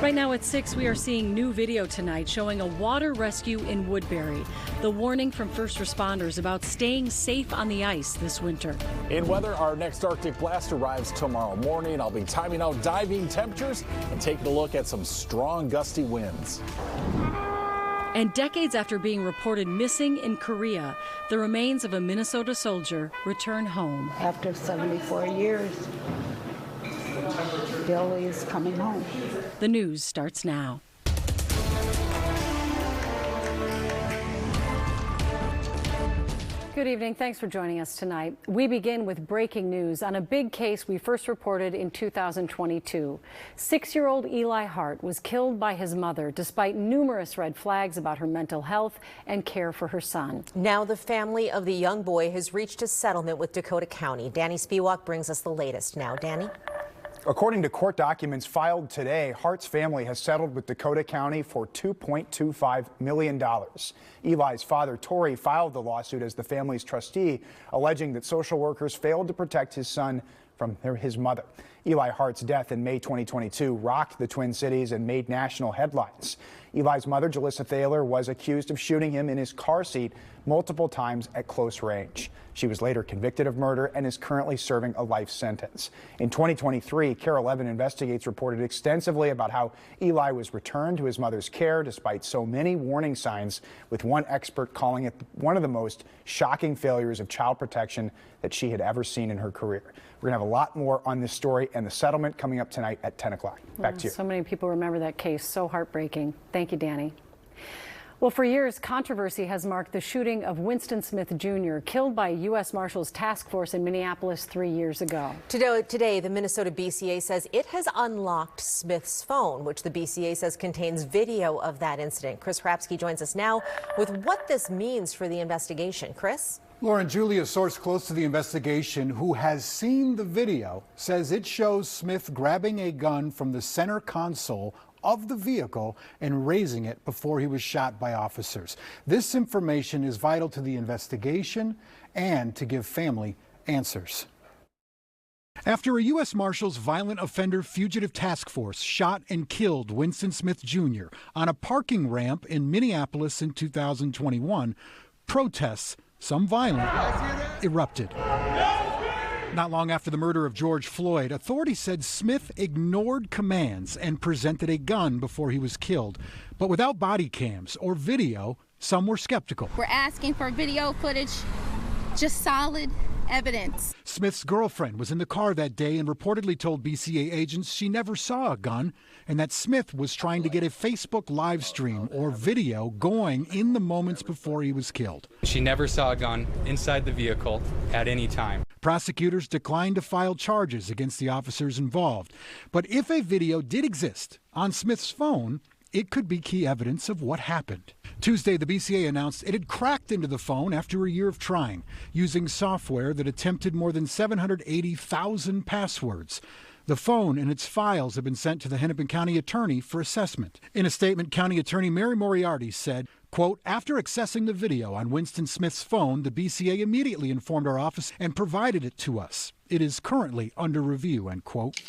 Right now at 6, we are seeing new video tonight showing a water rescue in Woodbury. The warning from first responders about staying safe on the ice this winter. In weather, our next Arctic blast arrives tomorrow morning. I'll be timing out diving temperatures and taking a look at some strong gusty winds. And decades after being reported missing in Korea, the remains of a Minnesota soldier return home. After 74 years, Billy is coming home. The news starts now. Good evening. Thanks for joining us tonight. We begin with breaking news on a big case we first reported in 2022. 6-year-old Eli Hart was killed by his mother despite numerous red flags about her mental health and care for her son. Now the family of the young boy has reached a settlement with Dakota County. Danny Spiewak brings us the latest now. Danny? According to court documents filed today, Hart's family has settled with Dakota County for $2.25 million. Eli's father, Torrey, filed the lawsuit as the family's trustee, alleging that social workers failed to protect his son from his mother. Eli Hart's death in May 2022 rocked the Twin Cities and made national headlines. Eli's mother, Jalissa Thaler, was accused of shooting him in his car seat multiple times at close range. She was later convicted of murder and is currently serving a life sentence. In 2023, KARE 11 Investigates reported extensively about how Eli was returned to his mother's care despite so many warning signs, with one expert calling it one of the most shocking failures of child protection that she had ever seen in her career. We're going to have a lot more on this story and the settlement coming up tonight at 10 o'clock. Back to you. So many people remember that case. So heartbreaking. Thank you, Danny. Well, for years, controversy has marked the shooting of Winston Smith Jr., killed by a U.S. Marshals task force in Minneapolis 3 years ago. Today, the Minnesota BCA says it has unlocked Smith's phone, which the BCA says contains video of that incident. Chris Rapsky joins us now with what this means for the investigation. Chris? Lauren, Julie, a source close to the investigation who has seen the video, says it shows Smith grabbing a gun from the center console of the vehicle and raising it before he was shot by officers. This information is vital to the investigation and to give family answers. After a U.S. Marshals Violent Offender Fugitive Task Force shot and killed Winston Smith Jr. on a parking ramp in Minneapolis in 2021, protests, some violent, erupted. Not long after the murder of George Floyd, authorities said Smith ignored commands and presented a gun before he was killed. But without body cams or video, some were skeptical. We're asking for video footage, just solid evidence. Smith's girlfriend was in the car that day and reportedly told BCA agents she never saw a gun and that Smith was trying to get a Facebook live stream or video going in the moments before he was killed. She never saw a gun inside the vehicle at any time. Prosecutors declined to file charges against the officers involved. But if a video did exist on Smith's phone, it could be key evidence of what happened. Tuesday, the BCA announced it had cracked into the phone after a year of trying, using software that attempted more than 780,000 passwords. The phone and its files have been sent to the Hennepin County Attorney for assessment. In a statement, County Attorney Mary Moriarty said, quote, after accessing the video on Winston Smith's phone, the BCA immediately informed our office and provided it to us. It is currently under review, end quote.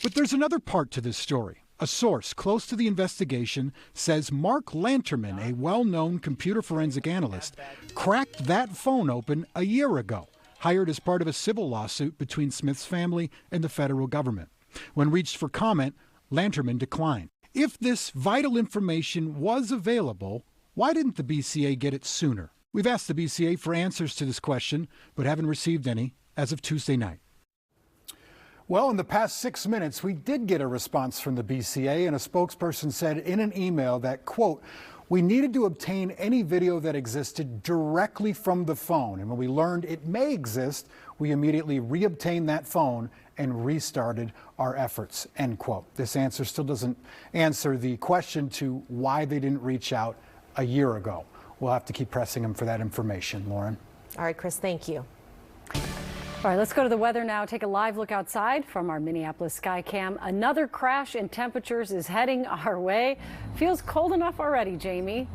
But there's another part to this story. A source close to the investigation says Mark Lanterman, a well-known computer forensic analyst, cracked that phone open a year ago, hired as part of a civil lawsuit between Smith's family and the federal government. When reached for comment, Lanterman declined. If this vital information was available, why didn't the BCA get it sooner? We've asked the BCA for answers to this question, but haven't received any as of Tuesday night. Well, in the past 6 minutes, we did get a response from the BCA, and a spokesperson said in an email that, quote, we needed to obtain any video that existed directly from the phone. And when we learned it may exist, we immediately reobtained that phone and restarted our efforts, end quote. This answer still doesn't answer the question to why they didn't reach out a year ago. We'll have to keep pressing them for that information, Lauren. All right, Chris, thank you. All right, let's go to the weather now. Take a live look outside from our Minneapolis Skycam. Another crash in temperatures is heading our way. Feels cold enough already, Jamie.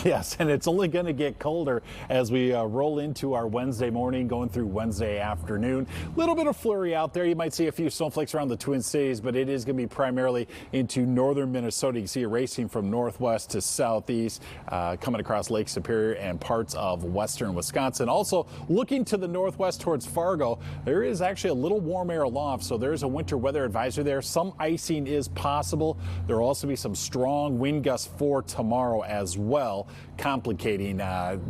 Yes, and it's only going to get colder as we roll into our Wednesday morning, going through Wednesday afternoon. A little bit of flurry out there. You might see a few snowflakes around the Twin Cities, but it is going to be primarily into northern Minnesota. You can see it racing from northwest to southeast, coming across Lake Superior and parts of western Wisconsin. Also, looking to the northwest towards Fargo, there is actually a little warm air aloft, so there's a winter weather advisory there. Some icing is possible. There will also be some strong wind gusts for tomorrow as well, complicating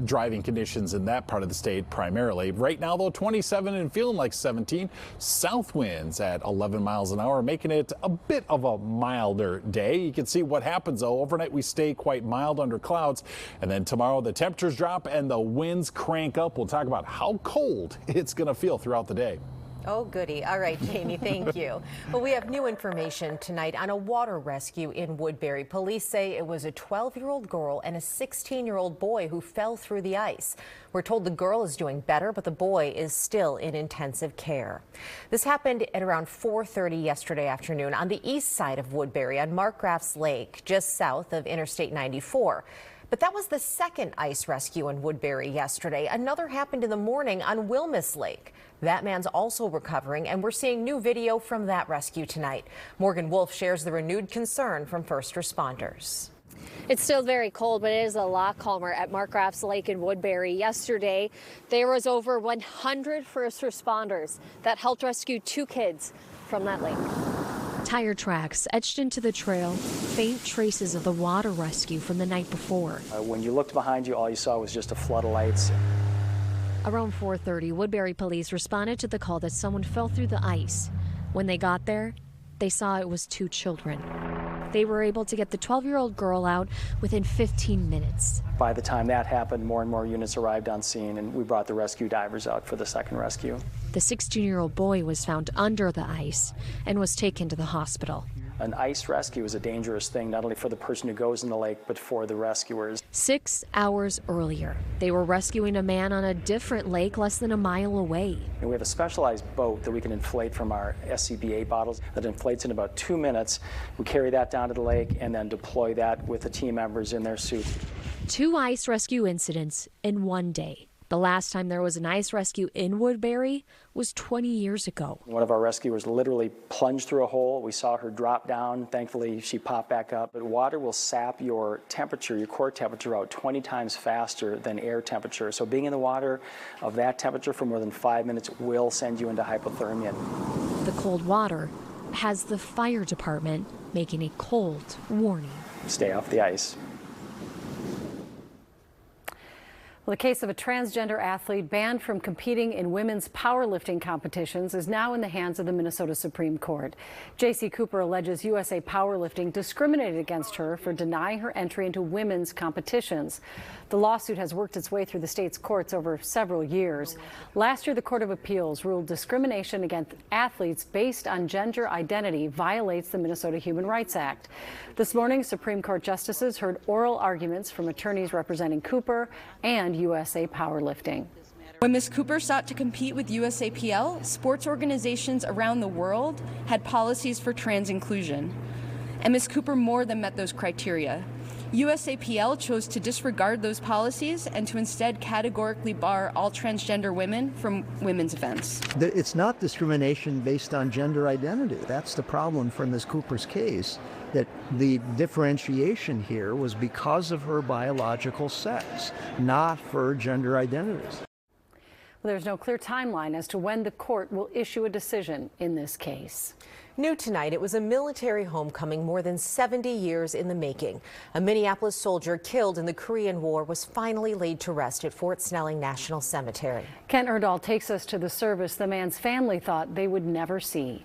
driving conditions in that part of the state primarily. Right now, though, 27 and feeling like 17. South winds at 11 miles an hour, making it a bit of a milder day. You can see what happens, though. Overnight, we stay quite mild under clouds, and then tomorrow the temperatures drop and the winds crank up. We'll talk about how cold it's going to feel throughout the day. Oh, goody. All right, Jamie, thank you. Well, we have new information tonight on a water rescue in Woodbury. Police say it was a 12-year-old girl and a 16-year-old boy who fell through the ice. We're told the girl is doing better, but the boy is still in intensive care. This happened at around 4:30 yesterday afternoon on the east side of Woodbury on Markgraf's Lake, just south of Interstate 94. But that was the second ice rescue in Woodbury yesterday. Another happened in the morning on Wilmus Lake. That man's also recovering, and we're seeing new video from that rescue tonight. Morgan Wolf shares the renewed concern from first responders. It's still very cold, but it is a lot calmer at Markgraf's Lake in Woodbury. Yesterday, there was over 100 first responders that helped rescue 2 kids from that lake. Tire tracks etched into the trail, faint traces of the water rescue from the night before. When you looked behind you, all you saw was just a flood of lights. Around 4:30, Woodbury police responded to the call that someone fell through the ice. When they got there, they saw it was 2 children. They were able to get the 12-year-old girl out within 15 minutes. By the time that happened, more and more units arrived on scene, and we brought the rescue divers out for the second rescue. The 16-year-old boy was found under the ice and was taken to the hospital. An ice rescue is a dangerous thing, not only for the person who goes in the lake, but for the rescuers. 6 hours earlier, they were rescuing a man on a different lake less than a mile away. And we have a specialized boat that we can inflate from our SCBA bottles that inflates in about 2 minutes. We carry that down to the lake and then deploy that with the team members in their suits. 2 ice rescue incidents in one day. The last time there was an ice rescue in Woodbury was 20 years ago. One of our rescuers literally plunged through a hole. We saw her drop down. Thankfully, she popped back up. But water will sap your temperature, your core temperature, out 20 times faster than air temperature. So being in the water of that temperature for more than 5 minutes will send you into hypothermia. The cold water has the fire department making a cold warning. Stay off the ice. Well, the case of a transgender athlete banned from competing in women's powerlifting competitions is now in the hands of the Minnesota Supreme Court. J.C. Cooper alleges USA Powerlifting discriminated against her for denying her entry into women's competitions. The lawsuit has worked its way through the state's courts over several years. Last year, the Court of Appeals ruled discrimination against athletes based on gender identity violates the Minnesota Human Rights Act. This morning, Supreme Court justices heard oral arguments from attorneys representing Cooper and USA Powerlifting. When Ms. Cooper sought to compete with USAPL, sports organizations around the world had policies for trans inclusion. And Ms. Cooper more than met those criteria. USAPL chose to disregard those policies and to instead categorically bar all transgender women from women's events. It's not discrimination based on gender identity. That's the problem for Ms. Cooper's case, that the differentiation here was because of her biological sex, not for gender identities. Well, there's no clear timeline as to when the court will issue a decision in this case. New tonight, it was a military homecoming more than 70 years in the making. A Minneapolis soldier killed in the Korean War was finally laid to rest at Fort Snelling National Cemetery. Kent Erdahl takes us to the service the man's family thought they would never see.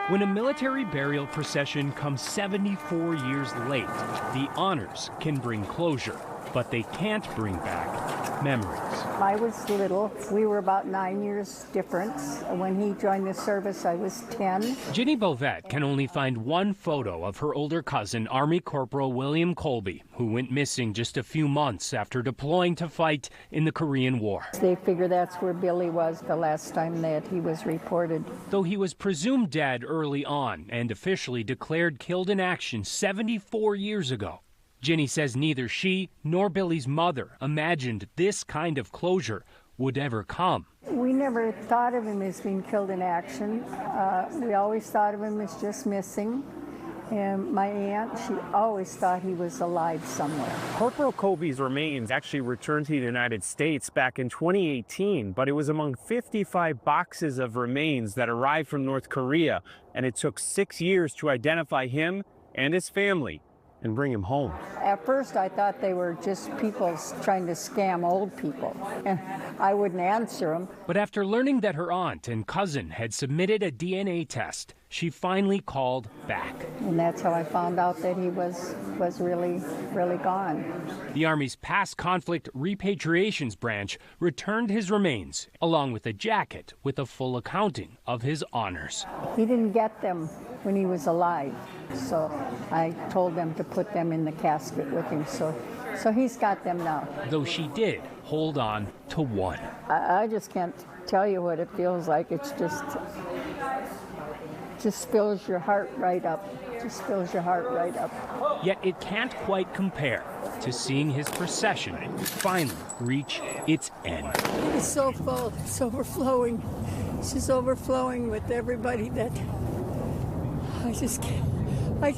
When a military burial procession comes 74 years late, the honors can bring closure. but they can't bring back memories. I was little. We were about 9 years difference. When he joined the service, I was 10. Ginny Bovette can only find one photo of her older cousin, Army Corporal William Colby, who went missing just a few months after deploying to fight in the Korean War. They figure that's where Billy was the last time that he was reported. Though he was presumed dead early on and officially declared killed in action 74 years ago, Ginny says neither she nor Billy's mother imagined this kind of closure would ever come. We never thought of him as being killed in action. We always thought of him as just missing. And my aunt, she always thought he was alive somewhere. Corporal Colby's remains actually returned to the United States back in 2018, but it was among 55 boxes of remains that arrived from North Korea, and it took 6 years to identify him and his family and bring him home. At first, I thought they were just people trying to scam old people, and I wouldn't answer them. But after learning that her aunt and cousin had submitted a DNA test, she finally called back. And that's how I found out that he was really gone. The Army's past conflict repatriations branch returned his remains, along with a jacket with a full accounting of his honors. He didn't get them when he was alive, so I told them to put them in the casket with him, so he's got them now. Though she did hold on to one. I just can't tell you what it feels like. It's just fills your heart right up. Just fills your heart right up. Yet it can't quite compare to seeing his procession finally reach its end. It's so full. It's overflowing. It's just overflowing with everybody that I just can't. I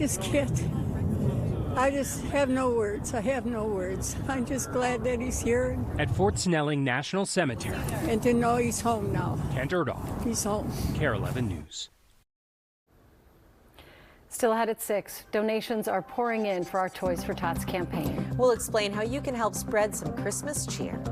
just have no words. I have no words. I'm just glad that he's here. At Fort Snelling National Cemetery. And to know he's home now. Kent Erdahl. He's home. KARE 11 News. Still ahead at 6, donations are pouring in for our Toys for Tots campaign. We'll explain how you can help spread some Christmas cheer.